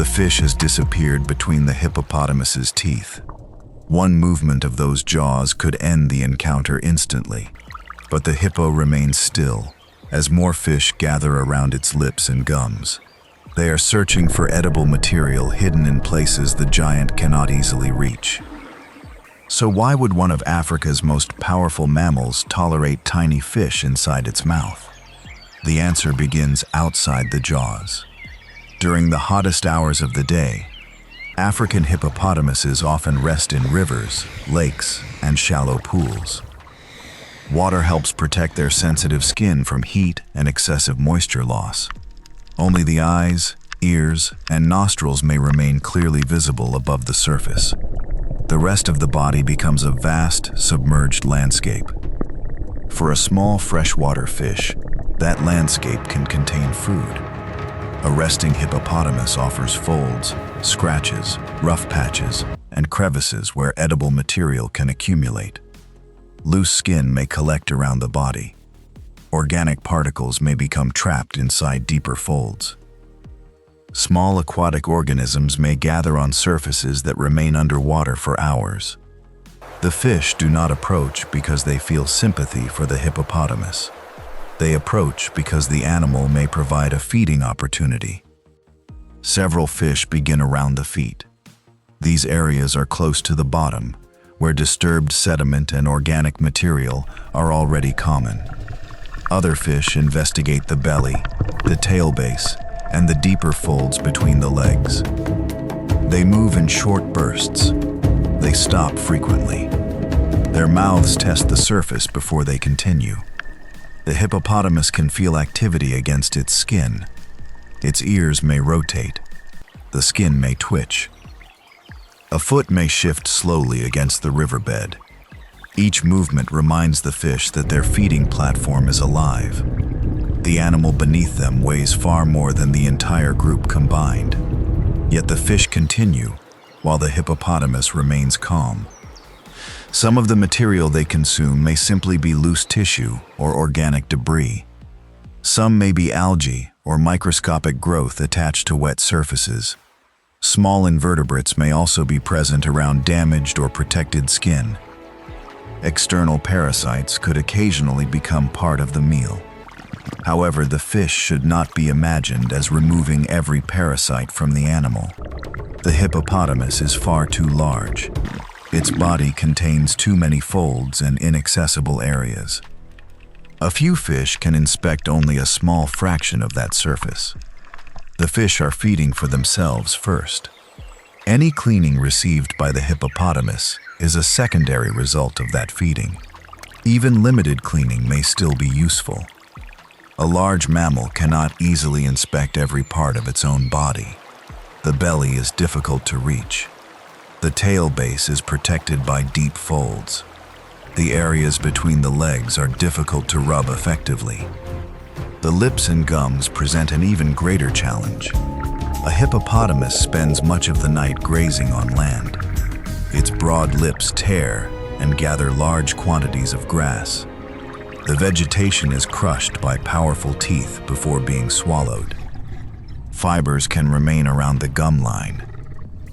fish has disappeared between the hippopotamus's teeth. One movement of those jaws could end the encounter instantly, but the hippo remains still as more fish gather around its lips and gums. They are searching for edible material hidden in places the giant cannot easily reach. So why would one of Africa's most powerful mammals tolerate tiny fish inside its mouth? The answer begins outside the jaws. During the hottest hours of the day, African hippopotamuses often rest in rivers, lakes, and shallow pools. Water helps protect their sensitive skin from heat and excessive moisture loss. Only the eyes, ears, and nostrils may remain clearly visible above the surface. The rest of the body becomes a vast, submerged landscape. For a small freshwater fish, that landscape can contain food. A resting hippopotamus offers folds, scratches, rough patches, and crevices where edible material can accumulate. Loose skin may collect around the body. Organic particles may become trapped inside deeper folds. Small aquatic organisms may gather on surfaces that remain underwater for hours. The fish do not approach because they feel sympathy for the hippopotamus. They approach because the animal may provide a feeding opportunity. Several fish begin around the feet. These areas are close to the bottom, where disturbed sediment and organic material are already common. Other fish investigate the belly, the tail base, and the deeper folds between the legs. They move in short bursts. They stop frequently. Their mouths test the surface before they continue. The hippopotamus can feel activity against its skin. Its ears may rotate. The skin may twitch. A foot may shift slowly against the riverbed. Each movement reminds the fish that their feeding platform is alive. The animal beneath them weighs far more than the entire group combined. Yet the fish continue, while the hippopotamus remains calm. Some of the material they consume may simply be loose tissue or organic debris. Some may be algae or microscopic growth attached to wet surfaces. Small invertebrates may also be present around damaged or protected skin. External parasites could occasionally become part of the meal. However, the fish should not be imagined as removing every parasite from the animal. The hippopotamus is far too large. Its body contains too many folds and inaccessible areas. A few fish can inspect only a small fraction of that surface. The fish are feeding for themselves first. Any cleaning received by the hippopotamus is a secondary result of that feeding. Even limited cleaning may still be useful. A large mammal cannot easily inspect every part of its own body. The belly is difficult to reach. The tail base is protected by deep folds. The areas between the legs are difficult to rub effectively. The lips and gums present an even greater challenge. A hippopotamus spends much of the night grazing on land. Its broad lips tear and gather large quantities of grass. The vegetation is crushed by powerful teeth before being swallowed. Fibers can remain around the gum line.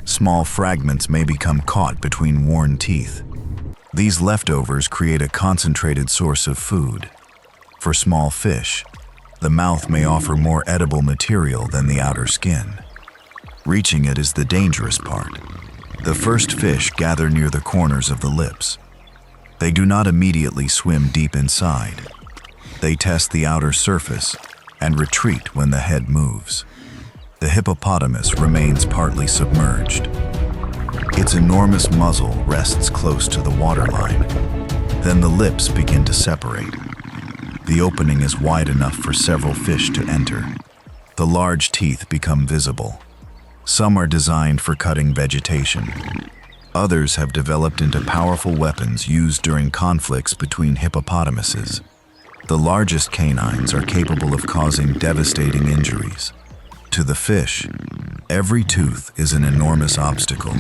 Small fragments may become caught between worn teeth. These leftovers create a concentrated source of food. For small fish, the mouth may offer more edible material than the outer skin. Reaching it is the dangerous part. The first fish gather near the corners of the lips. They do not immediately swim deep inside. They test the outer surface and retreat when the head moves. The hippopotamus remains partly submerged. Its enormous muzzle rests close to the waterline. Then the lips begin to separate. The opening is wide enough for several fish to enter. The large teeth become visible. Some are designed for cutting vegetation. Others have developed into powerful weapons used during conflicts between hippopotamuses. The largest canines are capable of causing devastating injuries. To the fish, every tooth is an enormous obstacle.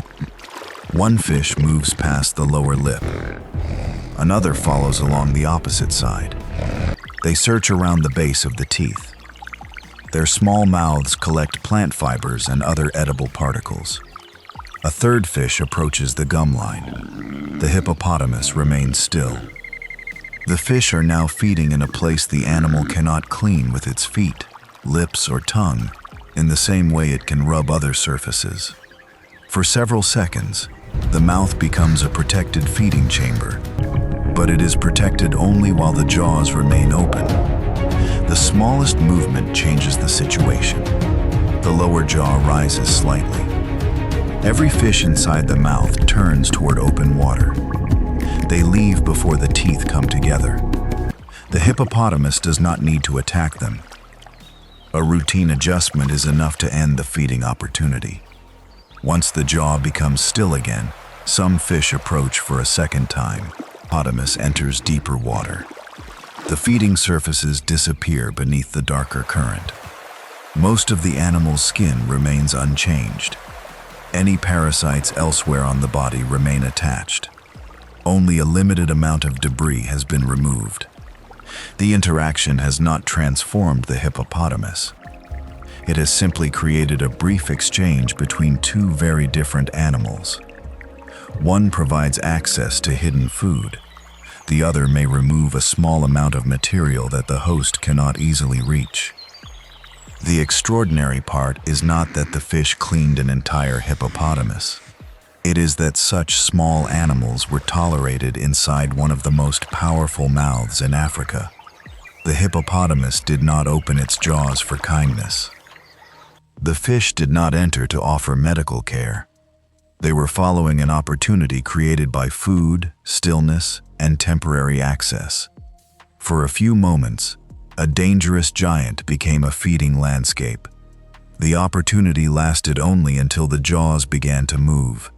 One fish moves past the lower lip. Another follows along the opposite side. They search around the base of the teeth. Their small mouths collect plant fibers and other edible particles. A third fish approaches the gum line. The hippopotamus remains still. The fish are now feeding in a place the animal cannot clean with its feet, lips, or tongue, in the same way it can rub other surfaces. For several seconds, the mouth becomes a protected feeding chamber, but it is protected only while the jaws remain open. The smallest movement changes the situation. The lower jaw rises slightly. Every fish inside the mouth turns toward open water. They leave before the teeth come together. The hippopotamus does not need to attack them. A routine adjustment is enough to end the feeding opportunity. Once the jaw becomes still again, some fish approach for a second time. Hippopotamus enters deeper water. The feeding surfaces disappear beneath the darker current. Most of the animal's skin remains unchanged. Any parasites elsewhere on the body remain attached. Only a limited amount of debris has been removed. The interaction has not transformed the hippopotamus. It has simply created a brief exchange between two very different animals. One provides access to hidden food. The other may remove a small amount of material that the host cannot easily reach. The extraordinary part is not that the fish cleaned an entire hippopotamus. It is that such small animals were tolerated inside one of the most powerful mouths in Africa. The hippopotamus did not open its jaws for kindness. The fish did not enter to offer medical care. They were following an opportunity created by food, stillness, and temporary access. For a few moments, a dangerous giant became a feeding landscape. The opportunity lasted only until the jaws began to move.